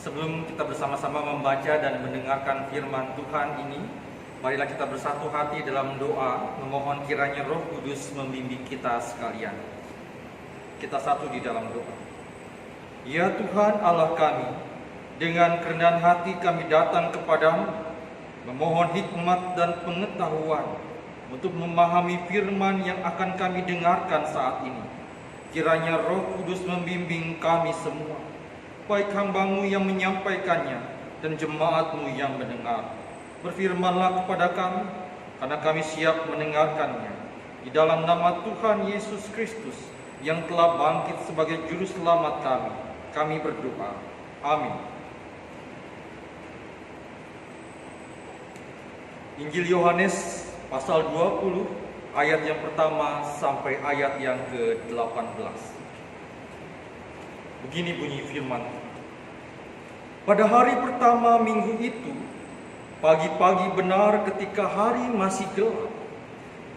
Sebelum kita bersama-sama membaca dan mendengarkan firman Tuhan ini, marilah kita bersatu hati dalam doa, memohon kiranya Roh Kudus membimbing kita sekalian. Kita satu di dalam doa. Ya Tuhan Allah kami, dengan kerendahan hati kami datang kepadamu, memohon hikmat dan pengetahuan untuk memahami firman yang akan kami dengarkan saat ini. Kiranya Roh Kudus membimbing kami semua, baik hamba-Mu yang menyampaikannya dan jemaat-Mu yang mendengar. Berfirmanlah kepada kami, karena kami siap mendengarkannya. Di dalam nama Tuhan Yesus Kristus yang telah bangkit sebagai Juru Selamat kami berdoa. Amin. Injil Yohanes pasal 20 ayat yang pertama sampai ayat yang ke-18. Begini bunyi firman. Pada hari pertama minggu itu, pagi-pagi benar ketika hari masih gelap,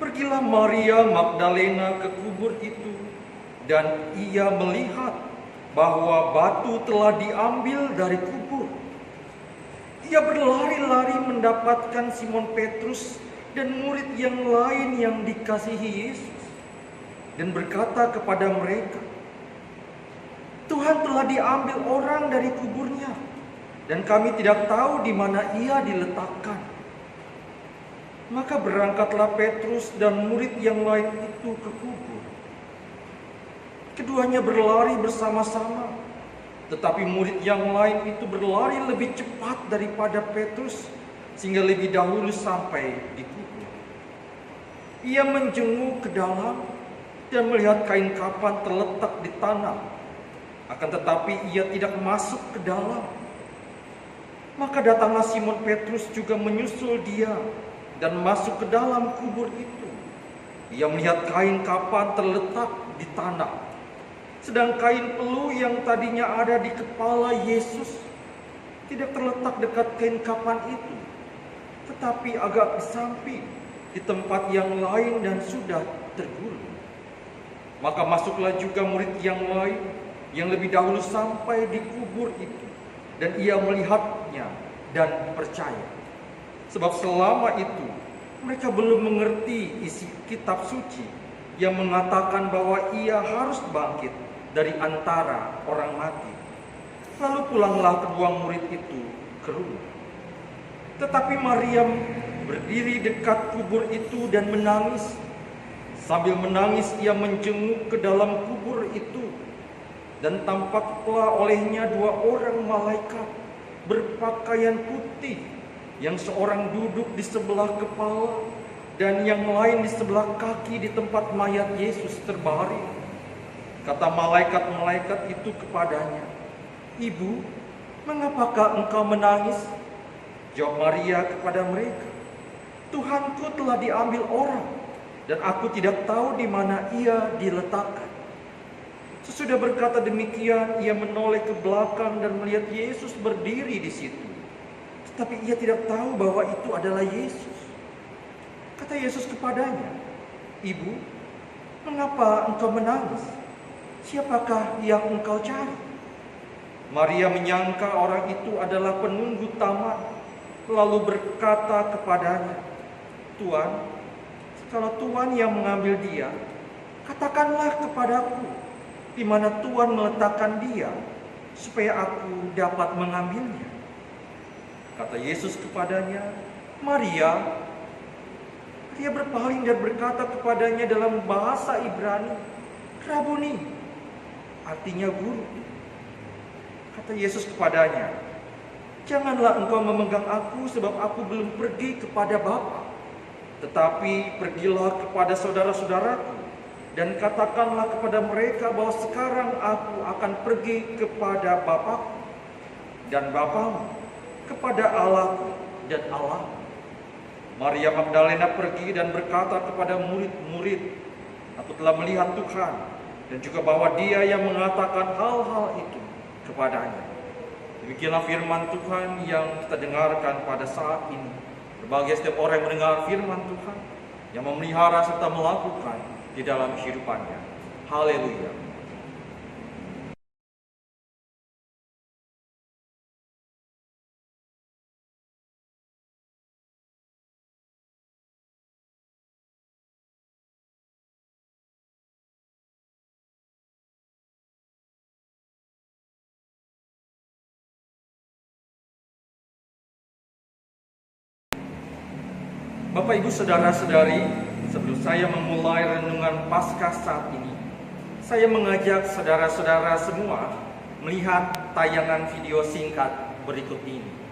pergilah Maria Magdalena ke kubur itu, dan ia melihat bahwa batu telah diambil dari kubur. Ia berlari-lari mendapatkan Simon Petrus dan murid yang lain yang dikasihi Yesus, dan berkata kepada mereka, Tuhan telah diambil orang dari kuburnya, dan kami tidak tahu di mana ia diletakkan. Maka berangkatlah Petrus dan murid yang lain itu ke kubur. Keduanya berlari bersama-sama, tetapi murid yang lain itu berlari lebih cepat daripada Petrus, sehingga lebih dahulu sampai di kubur. Ia menjenguk ke dalam dan melihat kain kafan terletak di tanah. Akan tetapi ia tidak masuk ke dalam. Maka datanglah Simon Petrus juga menyusul dia dan masuk ke dalam kubur itu. Ia melihat kain kafan terletak di tanah, sedang kain pelu yang tadinya ada di kepala Yesus tidak terletak dekat kain kafan itu, tetapi agak di samping di tempat yang lain dan sudah tergulung. Maka masuklah juga murid yang lain yang lebih dahulu sampai di kubur itu, dan ia melihatnya dan percaya. Sebab selama itu mereka belum mengerti isi kitab suci yang mengatakan bahwa ia harus bangkit dari antara orang mati. Lalu pulanglah kedua murid itu ke rumah. Tetapi Maria berdiri dekat kubur itu dan menangis. Sambil menangis ia menjenguk ke dalam kubur itu, dan tampaklah olehnya dua orang malaikat berpakaian putih, yang seorang duduk di sebelah kepala dan yang lain di sebelah kaki di tempat mayat Yesus terbaring. Kata malaikat-malaikat itu kepadanya, Ibu, mengapakah engkau menangis? Jawab Maria kepada mereka, Tuhanku telah diambil orang, dan aku tidak tahu di mana ia diletakkan. Sesudah berkata demikian, ia menoleh ke belakang dan melihat Yesus berdiri di situ. Tetapi ia tidak tahu bahwa itu adalah Yesus. Kata Yesus kepadanya, Ibu, mengapa engkau menangis? Siapakah yang engkau cari? Maria menyangka orang itu adalah penunggu taman, lalu berkata kepadanya, Tuan, kalau Tuan yang mengambil dia, katakanlah kepadaku di mana Tuhan meletakkan dia, supaya aku dapat mengambilnya. Kata Yesus kepadanya, Maria. Dia berpaling dan berkata kepadanya dalam bahasa Ibrani, Rabuni, artinya guru. Kata Yesus kepadanya, janganlah engkau memegang aku, sebab aku belum pergi kepada Bapa. Tetapi pergilah kepada saudara-saudaraku, dan katakanlah kepada mereka bahwa sekarang aku akan pergi kepada Bapa dan Bapamu, kepada Allahku dan Allahmu. Maria Magdalena pergi dan berkata kepada murid-murid, aku telah melihat Tuhan, dan juga bahwa dia yang mengatakan hal-hal itu kepadanya. Demikianlah firman Tuhan yang kita dengarkan pada saat ini. Berbahagia setiap orang yang mendengar firman Tuhan, yang memelihara serta melakukan di dalam kehidupannya. Haleluya. Bapak Ibu Saudara-saudari, sebelum saya memulai renungan Paskah saat ini, saya mengajak saudara-saudara semua melihat tayangan video singkat berikut ini.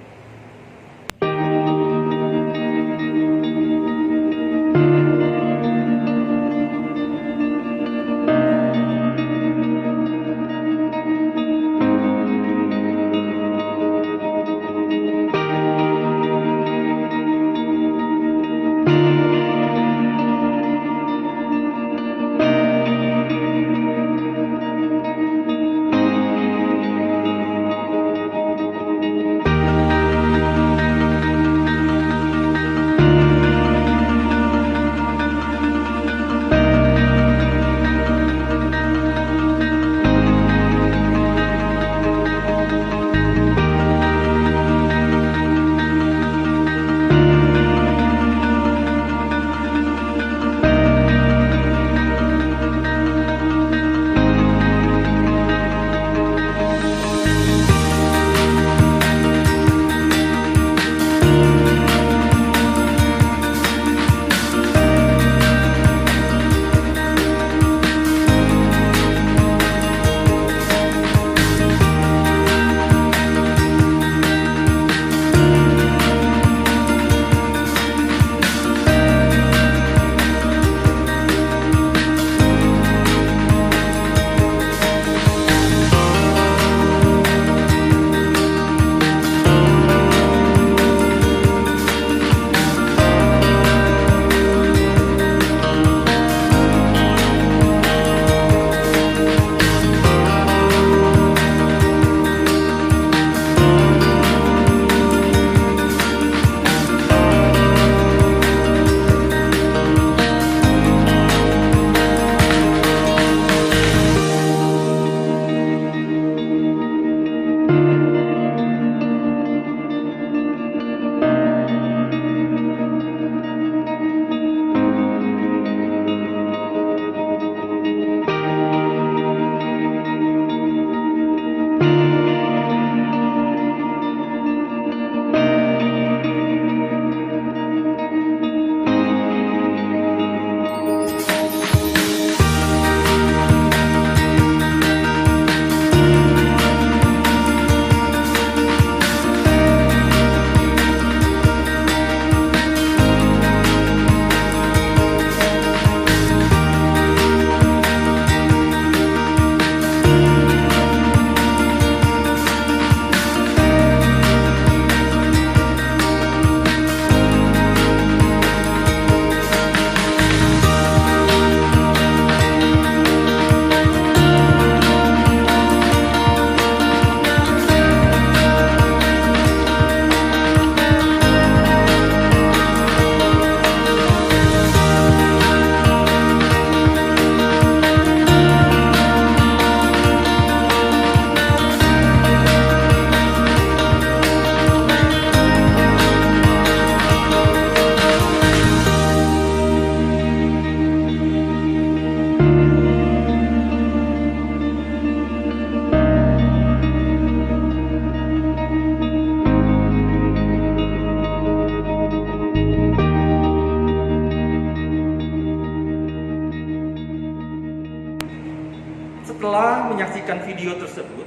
Setelah menyaksikan video tersebut,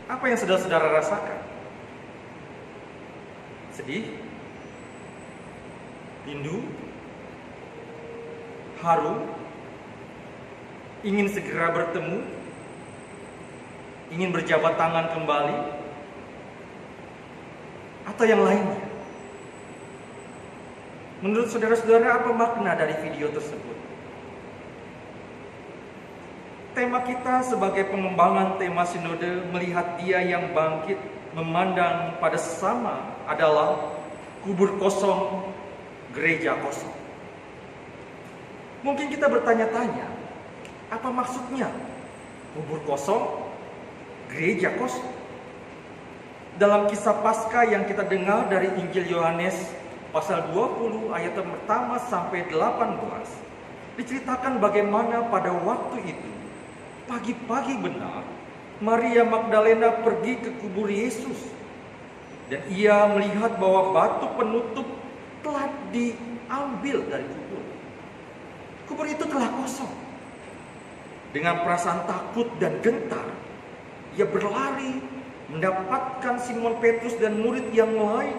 apa yang saudara-saudara rasakan? Sedih? Rindu? Haru? Ingin segera bertemu? Ingin berjabat tangan kembali? Atau yang lainnya? Menurut saudara-saudara, apa makna dari video tersebut? Tema kita sebagai pengembangan tema sinode melihat Dia yang bangkit, memandang pada sesama adalah kubur kosong, gereja kosong. Mungkin kita bertanya-tanya, apa maksudnya kubur kosong, gereja kosong? Dalam kisah Paskah yang kita dengar dari Injil Yohanes pasal 20 ayat pertama sampai 18, diceritakan bagaimana pada waktu itu pagi-pagi benar Maria Magdalena pergi ke kubur Yesus dan ia melihat bahwa batu penutup telah diambil dari kubur. Kubur itu telah kosong. Dengan perasaan takut dan gentar, ia berlari mendapatkan Simon Petrus dan murid yang lain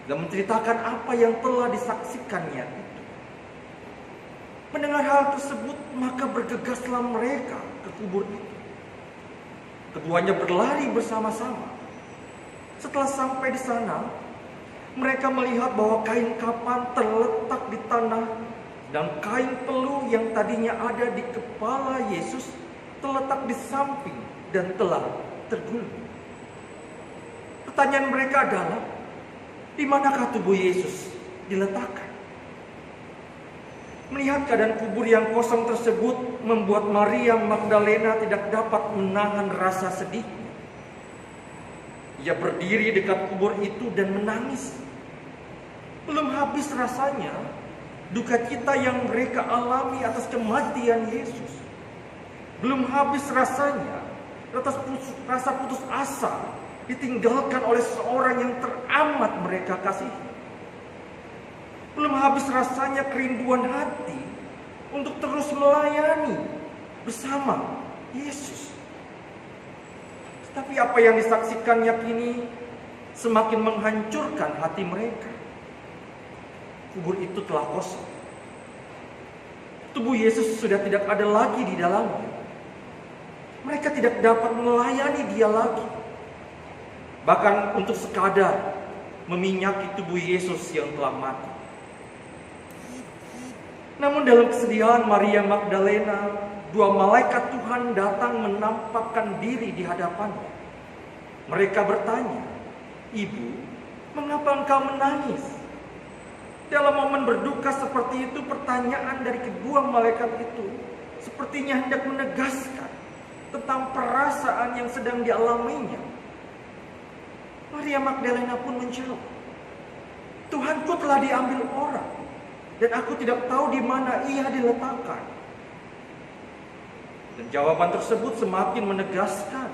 dan menceritakan apa yang telah disaksikannya itu. Mendengar hal tersebut, maka bergegaslah mereka ke kubur itu. Keduanya berlari bersama-sama. Setelah sampai di sana, mereka melihat bahwa kain kapan terletak di tanah dan kain peluh yang tadinya ada di kepala Yesus terletak di samping dan telah tergulung. Pertanyaan mereka adalah, di manakah tubuh Yesus diletakkan? Melihat keadaan kubur yang kosong tersebut membuat Maria Magdalena tidak dapat menahan rasa sedihnya. Ia berdiri dekat kubur itu dan menangis. Belum habis rasanya duka cita yang mereka alami atas kematian Yesus. Belum habis rasanya atas rasa putus asa ditinggalkan oleh seorang yang teramat mereka kasihi. Belum habis rasanya kerinduan hati untuk terus melayani bersama Yesus. Tapi apa yang disaksikannya kini semakin menghancurkan hati mereka. Kubur itu telah kosong. Tubuh Yesus sudah tidak ada lagi di dalamnya. Mereka tidak dapat melayani dia lagi. Bahkan untuk sekadar meminyaki tubuh Yesus yang telah mati. Namun dalam kesedihan Maria Magdalena, dua malaikat Tuhan datang menampakkan diri di hadapannya. Mereka bertanya, "Ibu, mengapa engkau menangis?" Dalam momen berduka seperti itu, pertanyaan dari kedua malaikat itu sepertinya hendak menegaskan tentang perasaan yang sedang dialaminya. Maria Magdalena pun menjawab, "Tuhanku telah diambil orang, dan aku tidak tahu di mana ia diletakkan." Dan jawaban tersebut semakin menegaskan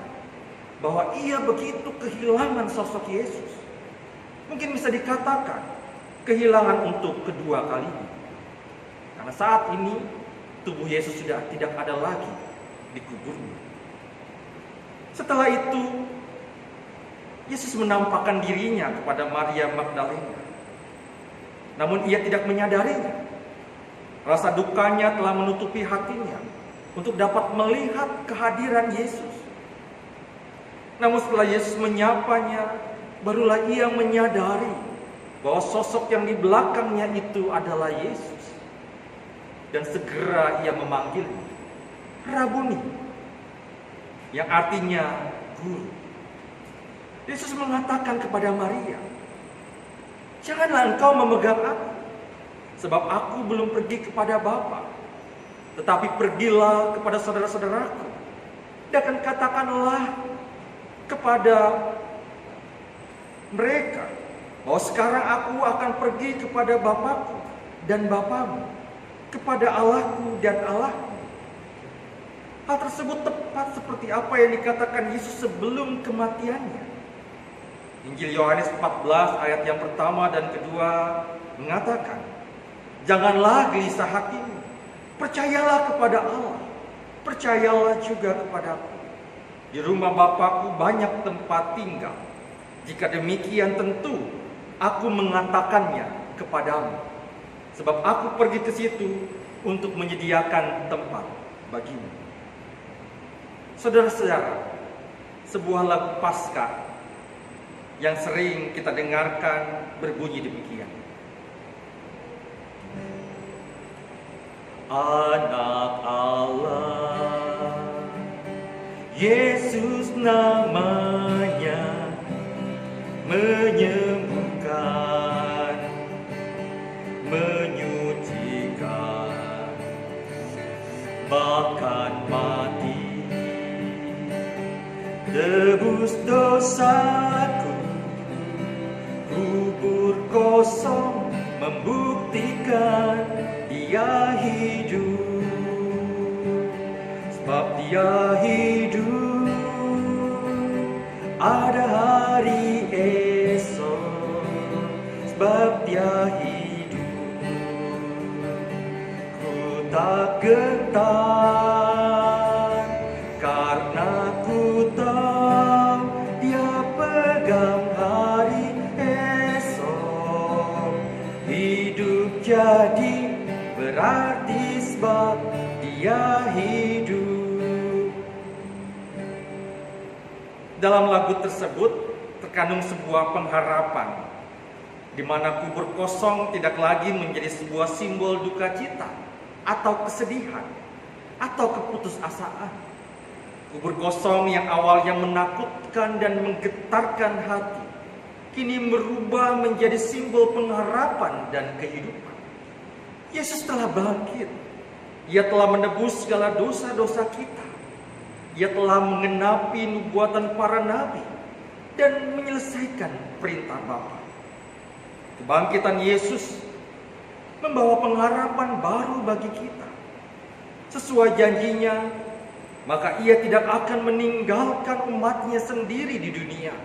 bahwa ia begitu kehilangan sosok Yesus. Mungkin bisa dikatakan kehilangan untuk kedua kalinya. Karena saat ini tubuh Yesus sudah tidak ada lagi di kuburnya. Setelah itu, Yesus menampakkan dirinya kepada Maria Magdalena. Namun ia tidak menyadarinya. Rasa dukanya telah menutupi hatinya untuk dapat melihat kehadiran Yesus. Namun setelah Yesus menyapanya, barulah ia menyadari bahwa sosok yang di belakangnya itu adalah Yesus. Dan segera ia memanggilnya Rabuni, yang artinya guru. Yesus mengatakan kepada Maria, "Janganlah engkau memegang aku, sebab aku belum pergi kepada Bapa. Tetapi pergilah kepada saudara-saudaraku, dan katakanlah kepada mereka bahwa sekarang aku akan pergi kepada Bapakku dan Bapamu, kepada Allahku dan Allahmu." Hal tersebut tepat seperti apa yang dikatakan Yesus sebelum kematiannya. Injil Yohanes 14 ayat yang pertama dan kedua mengatakan, "Janganlah gelisah hatimu, percayalah kepada Allah, percayalah juga kepadaku. Di rumah Bapakku banyak tempat tinggal. Jika demikian tentu aku mengatakannya kepadamu, sebab aku pergi ke situ untuk menyediakan tempat bagimu." Saudara-saudara, sebuah lagu Paskah yang sering kita dengarkan berbunyi demikian. Anak Allah, Yesus namanya, menyembuhkan, menyucikan, bahkan mati, tebus dosaku. Kubur kosong membuktikan dia hidup, sebab dia hidup. Ada hari esok, sebab dia hidup. tak gentar, karena ku tahu Dia pegang hari esok. Hidup jadi berarti sebab Dia hidup. Dalam lagu tersebut terkandung sebuah pengharapan, di mana kubur kosong tidak lagi menjadi sebuah simbol duka cita atau kesedihan atau keputusasaan. Kubur kosong yang awalnya menakutkan dan menggetarkan hati, kini berubah menjadi simbol pengharapan dan kehidupan. Yesus telah bangkit. Ia telah menebus segala dosa-dosa kita. Ia telah mengenapi nubuatan para nabi dan menyelesaikan perintah Bapa. Kebangkitan Yesus membawa pengharapan baru bagi kita. Sesuai janjinya, maka Ia tidak akan meninggalkan umatnya sendiri di dunia.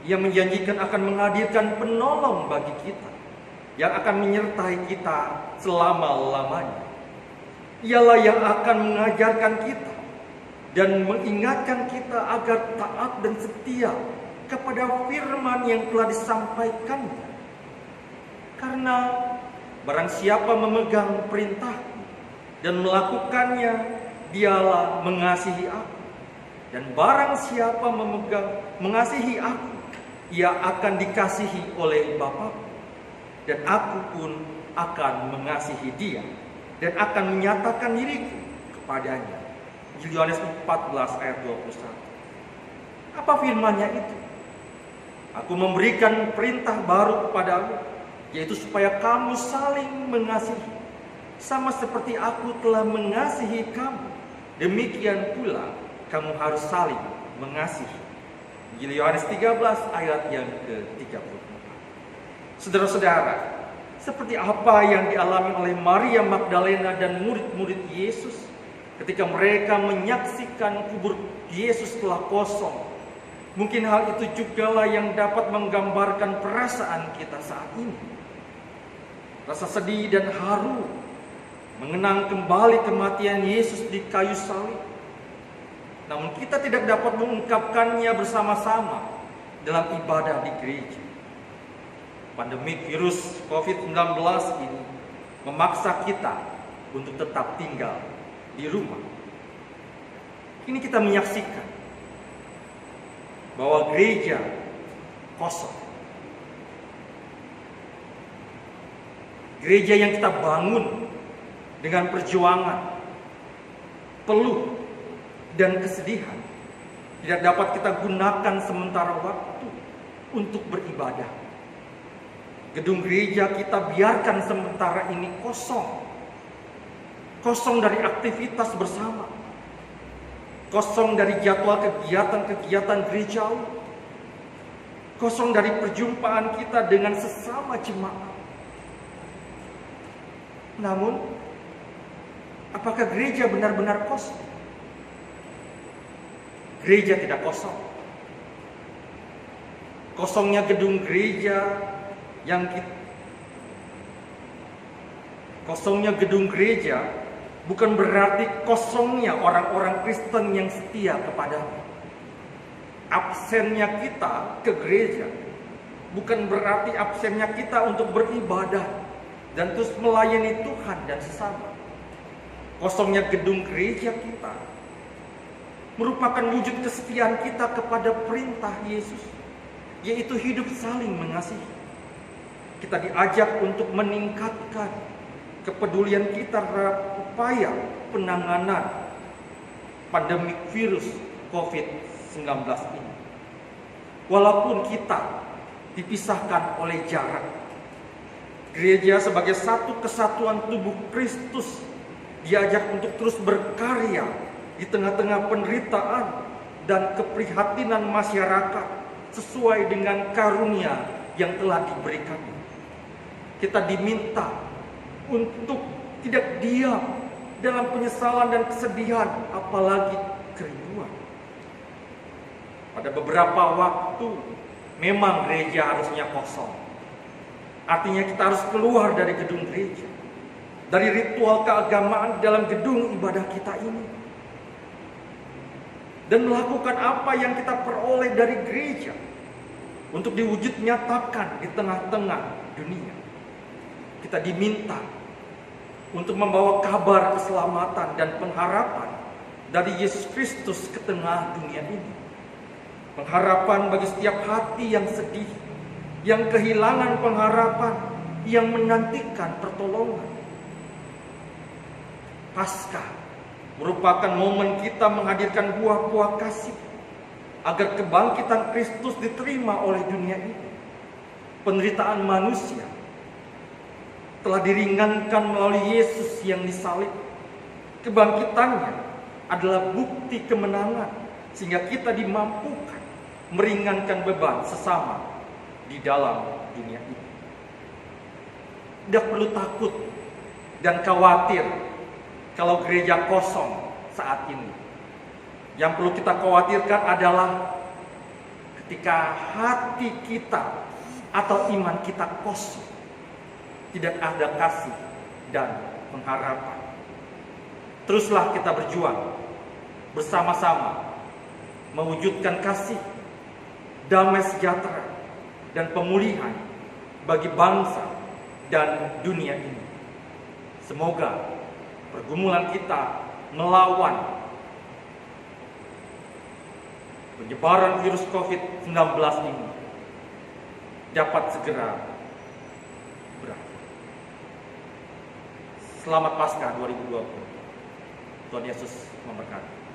Ia menjanjikan akan menghadirkan penolong bagi kita, yang akan menyertai kita selama-lamanya. Ialah yang akan mengajarkan kita dan mengingatkan kita agar taat dan setia kepada firman yang telah disampaikannya. Karena barang siapa memegang perintah dan melakukannya, dialah mengasihi aku. Dan barang siapa mengasihi aku, ia akan dikasihi oleh Bapa. Dan aku pun akan mengasihi dia dan akan menyatakan diriku kepadanya. Yohanes 14 ayat 21. Apa firman-Nya itu? Aku memberikan perintah baru kepadamu, yaitu supaya kamu saling mengasihi, sama seperti aku telah mengasihi kamu. Demikian pula kamu harus saling mengasihi. Injil Yohanes 13 ayat yang ke-34. Saudara-saudara, seperti apa yang dialami oleh Maria Magdalena dan murid-murid Yesus ketika mereka menyaksikan kubur Yesus telah kosong. Mungkin hal itu jugalah yang dapat menggambarkan perasaan kita saat ini. Rasa sedih dan haru mengenang kembali kematian Yesus di kayu salib. Namun kita tidak dapat mengungkapkannya bersama-sama dalam ibadah di gereja. Pandemi virus COVID-19 ini memaksa kita untuk tetap tinggal di rumah. Kini kita menyaksikan bahwa gereja kosong. Gereja yang kita bangun dengan perjuangan, peluh, dan kesedihan tidak dapat kita gunakan sementara waktu untuk beribadah. Gedung gereja kita biarkan sementara ini kosong. Kosong dari aktivitas bersama. Kosong dari jadwal kegiatan-kegiatan gerejawi. Kosong dari perjumpaan kita dengan sesama jemaat. Namun, apakah gereja benar-benar kosong? Gereja tidak kosong. Kosongnya gedung gereja kosongnya gedung gereja bukan berarti kosongnya orang-orang Kristen yang setia kepadanya. Absennya kita ke gereja bukan berarti absennya kita untuk beribadah dan terus melayani Tuhan dan sesama. Kosongnya gedung gereja kita merupakan wujud kesetiaan kita kepada perintah Yesus, yaitu hidup saling mengasihi. Kita diajak untuk meningkatkan kepedulian kita terhadap upaya penanganan pandemi virus COVID-19 ini. Walaupun kita dipisahkan oleh jarak, gereja sebagai satu kesatuan tubuh Kristus diajak untuk terus berkarya di tengah-tengah penderitaan dan keprihatinan masyarakat sesuai dengan karunia yang telah diberikan. Kita diminta untuk tidak diam dalam penyesalan dan kesedihan, apalagi kerinduan. Pada beberapa waktu memang gereja harusnya kosong. Artinya kita harus keluar dari gedung gereja. dari ritual keagamaan dalam gedung ibadah kita ini, dan melakukan apa yang kita peroleh dari gereja untuk diwujud nyatakan di tengah-tengah dunia. Kita diminta untuk membawa kabar keselamatan dan pengharapan dari Yesus Kristus ke tengah dunia ini. Pengharapan bagi setiap hati yang sedih, yang kehilangan pengharapan, yang menantikan pertolongan. Paskah merupakan momen kita menghadirkan buah-buah kasih agar kebangkitan Kristus diterima oleh dunia ini. Penderitaan manusia telah diringankan melalui Yesus yang disalib. Kebangkitannya adalah bukti kemenangan sehingga kita dimampukan meringankan beban sesama di dalam dunia ini. Tidak perlu takut dan khawatir kalau gereja kosong saat ini. Yang perlu kita khawatirkan adalah ketika hati kita atau iman kita kosong, tidak ada kasih dan pengharapan. Teruslah kita berjuang bersama-sama mewujudkan kasih, damai sejahtera, dan pemulihan bagi bangsa dan dunia ini. Semoga pergumulan kita melawan penyebaran virus COVID-19 ini dapat segera berakhir. Selamat Paskah 2020. Tuhan Yesus memberkati.